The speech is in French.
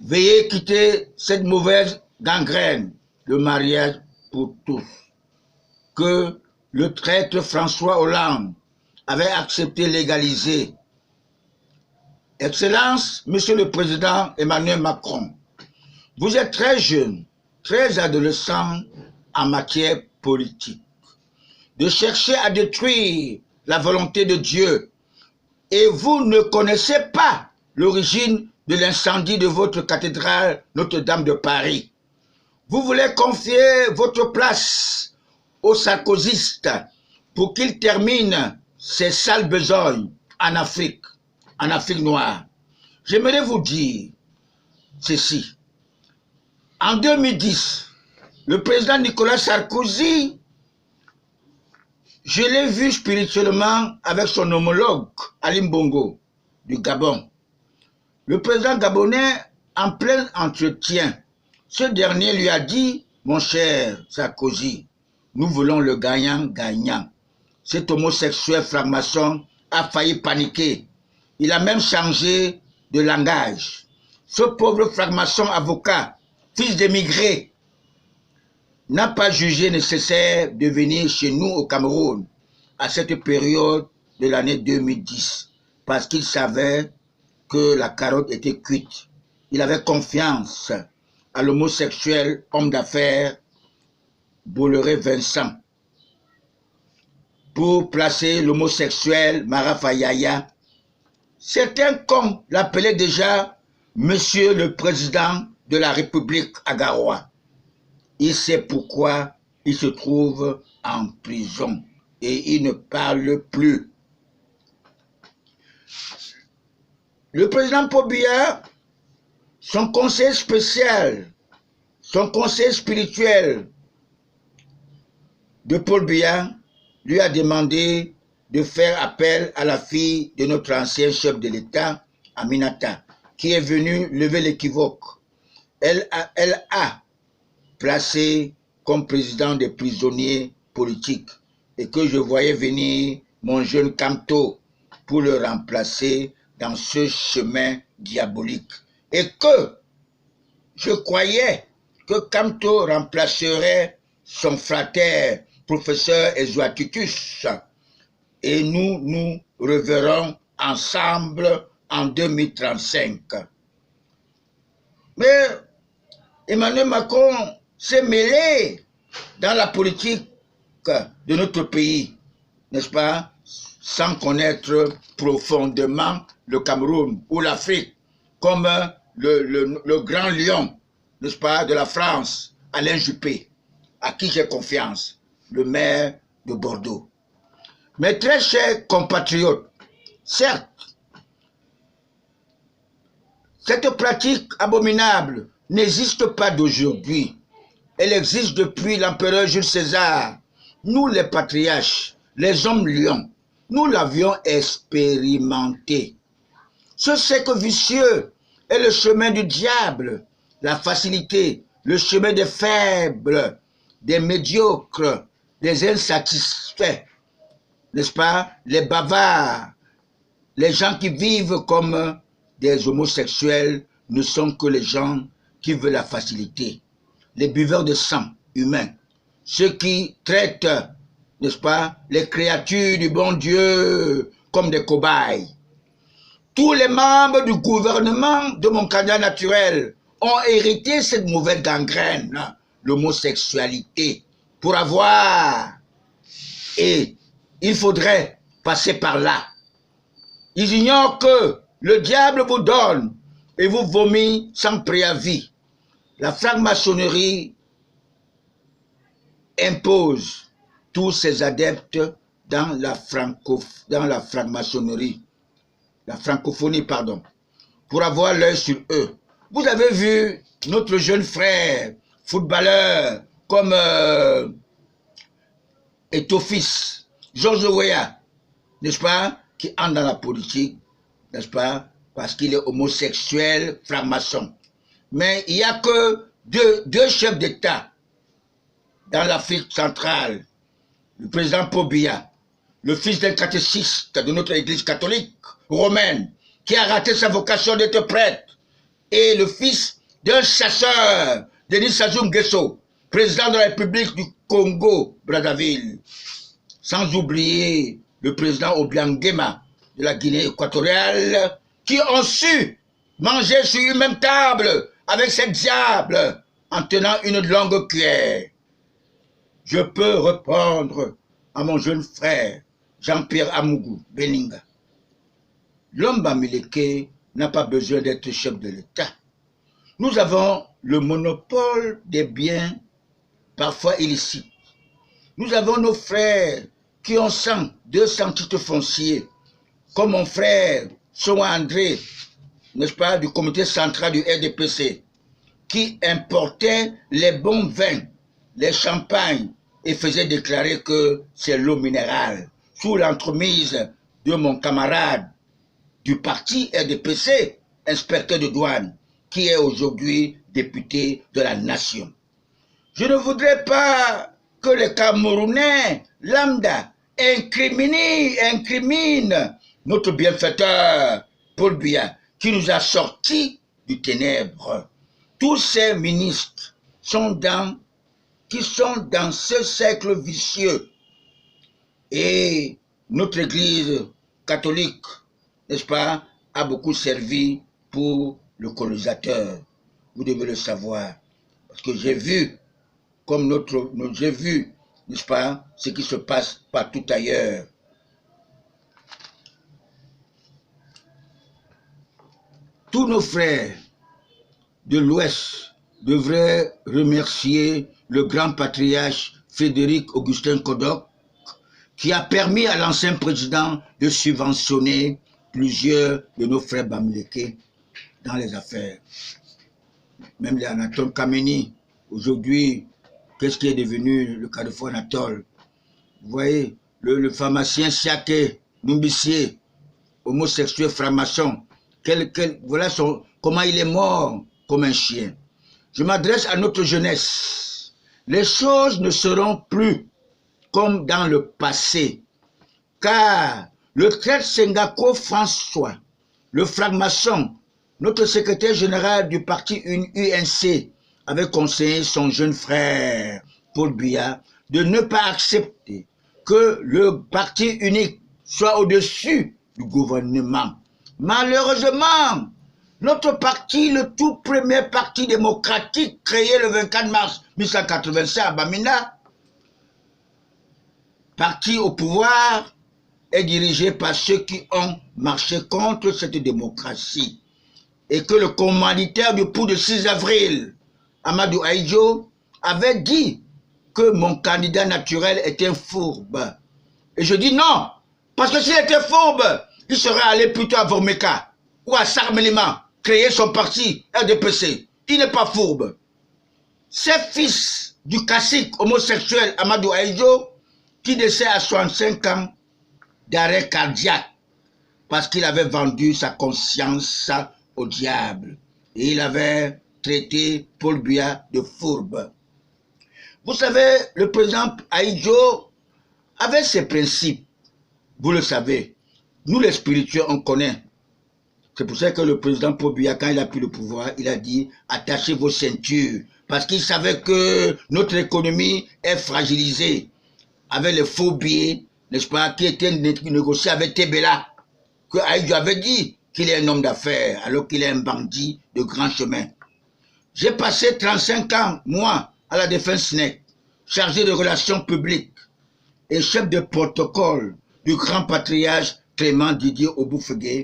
Veuillez quitter cette mauvaise gangrène, le mariage pour tous, que le traître François Hollande avait accepté légaliser. Excellence, Monsieur le Président Emmanuel Macron, vous êtes très jeune, très adolescent en matière politique. De chercher à détruire la volonté de Dieu et vous ne connaissez pas l'origine de l'incendie de votre cathédrale Notre-Dame de Paris. Vous voulez confier votre place aux sarkozystes pour qu'ils terminent ces sales besognes en Afrique noire. J'aimerais vous dire ceci. En 2010, le président Nicolas Sarkozy, je l'ai vu spirituellement avec son homologue Ali Bongo du Gabon. Le président gabonais, en plein entretien, ce dernier lui a dit « Mon cher Sarkozy, nous voulons le gagnant-gagnant. Cet homosexuel franc-maçon a failli paniquer. Il a même changé de langage. Ce pauvre franc-maçon avocat, fils d'émigré, n'a pas jugé nécessaire de venir chez nous au Cameroun à cette période de l'année 2010 parce qu'il savait que la carotte était cuite. Il avait confiance à l'homosexuel homme d'affaires Bolloré Vincent pour placer l'homosexuel Marafa Yaya. Certains cons l'appelaient déjà Monsieur le Président de la République à Garoua. Il sait pourquoi il se trouve en prison et il ne parle plus. Le président Paul Biya, son conseil spécial, son conseil spirituel de Paul Biya lui a demandé de faire appel à la fille de notre ancien chef de l'État, Aminata, qui est venue lever l'équivoque. Elle a placé comme président des prisonniers politiques et que je voyais venir mon jeune Kamto pour le remplacer dans ce chemin diabolique. Et que je croyais que Kamto remplacerait son frère, professeur Ezouatitus, et nous reverrons ensemble en 2035. Mais Emmanuel Macron s'est mêlé dans la politique de notre pays, n'est-ce pas, sans connaître profondément le Cameroun ou l'Afrique, comme le grand lion, n'est-ce pas, de la France, Alain Juppé, à qui j'ai confiance, le maire de Bordeaux. Mes très chers compatriotes, certes, cette pratique abominable n'existe pas d'aujourd'hui. Elle existe depuis l'empereur Jules César. Nous, les patriarches, les hommes lions, nous l'avions expérimenté. Ce cercle vicieux est le chemin du diable, la facilité, le chemin des faibles, des médiocres, des insatisfaits, n'est-ce pas, les bavards, les gens qui vivent comme des homosexuels ne sont que les gens qui veulent la facilité, les buveurs de sang humain, ceux qui traitent, n'est-ce pas, les créatures du bon Dieu comme des cobayes. Tous les membres du gouvernement de mon candidat naturel ont hérité cette mauvaise gangrène, l'homosexualité, pour avoir, et il faudrait passer par là. Ils ignorent que le diable vous donne et vous vomit sans préavis. La franc-maçonnerie impose tous ses adeptes dans la franc-maçonnerie, la francophonie, pardon, pour avoir l'œil sur eux. Vous avez vu notre jeune frère, footballeur, comme Etofis, Georges Weah, n'est-ce pas, qui entre dans la politique, n'est-ce pas, parce qu'il est homosexuel, franc-maçon. Mais il n'y a que deux chefs d'État dans l'Afrique centrale. Le président Paul Biya, le fils d'un catéchiste de notre église catholique romaine, qui a raté sa vocation d'être prêtre, et le fils d'un chasseur, Denis Sassou Nguesso, président de la République du Congo, Brazzaville. Sans oublier le président Obiang Nguema de la Guinée équatoriale, qui ont su manger sur une même table avec ces diables en tenant une longue cuillère. Je peux répondre à mon jeune frère, Jean-Pierre Amougou Beninga. L'homme bamileke n'a pas besoin d'être chef de l'État. Nous avons le monopole des biens, parfois illicites. Nous avons nos frères qui ont 100, 200 titres fonciers, comme mon frère Soa André, n'est-ce pas, du comité central du RDPC, qui importait les bons vins, les champagnes, et faisait déclarer que c'est l'eau minérale, sous l'entremise de mon camarade du parti RDPC, inspecteur de douane, qui est aujourd'hui député de la nation. Je ne voudrais pas que les Camerounais lambda incriminent notre bienfaiteur Paul Biya, qui nous a sortis du ténèbre. Tous ces ministres qui sont dans ce cercle vicieux. Et notre Église catholique, n'est-ce pas, a beaucoup servi pour le colonisateur. Vous devez le savoir. Parce que j'ai vu, n'est-ce pas, ce qui se passe partout ailleurs. Tous nos frères de l'Ouest devraient remercier le grand patriarche Frédéric Augustin Kodok, qui a permis à l'ancien président de subventionner plusieurs de nos frères bamileke dans les affaires. Même les Anatole Kameni, aujourd'hui, qu'est-ce qui est devenu le Carrefour Anatole? Vous voyez, le pharmacien Siake Numbissier, homosexuel franc-maçon, voilà comment il est mort comme un chien. Je m'adresse à notre jeunesse. Les choses ne seront plus comme dans le passé, car le traître Sengako François, le franc-maçon, notre secrétaire général du parti UNC, avait conseillé son jeune frère Paul Biya de ne pas accepter que le parti unique soit au-dessus du gouvernement. Malheureusement, notre parti, le tout premier parti démocratique créé le 24 mars 1985 à Bamina, parti au pouvoir, est dirigé par ceux qui ont marché contre cette démocratie. Et que le commanditaire du coup de 6 avril, Amadou Ahidjo, avait dit que mon candidat naturel était un fourbe. Et je dis non, parce que s'il était fourbe, il serait allé plutôt à Vormeka ou à Sarmelima, créer son parti RDPC. Il n'est pas fourbe. C'est fils du cacique homosexuel Amadou Ahidjo, qui décède à 65 ans d'arrêt cardiaque, parce qu'il avait vendu sa conscience au diable. Et il avait traité Paul Biya de fourbe. Vous savez, le président Ahidjo avait ses principes. Vous le savez. Nous, les spirituels, on connaît. C'est pour ça que le président Paul Biya, quand il a pris le pouvoir, il a dit « Attachez vos ceintures ». Parce qu'il savait que notre économie est fragilisée avec les faux billets, n'est-ce pas, qui étaient négociés avec Tebela, que Ahidjo avait dit qu'il est un homme d'affaires, alors qu'il est un bandit de grand chemin. J'ai passé 35 ans, moi, à la défense SNEC, chargé de relations publiques et chef de protocole du grand patriarche Clément Didier Oboufegué,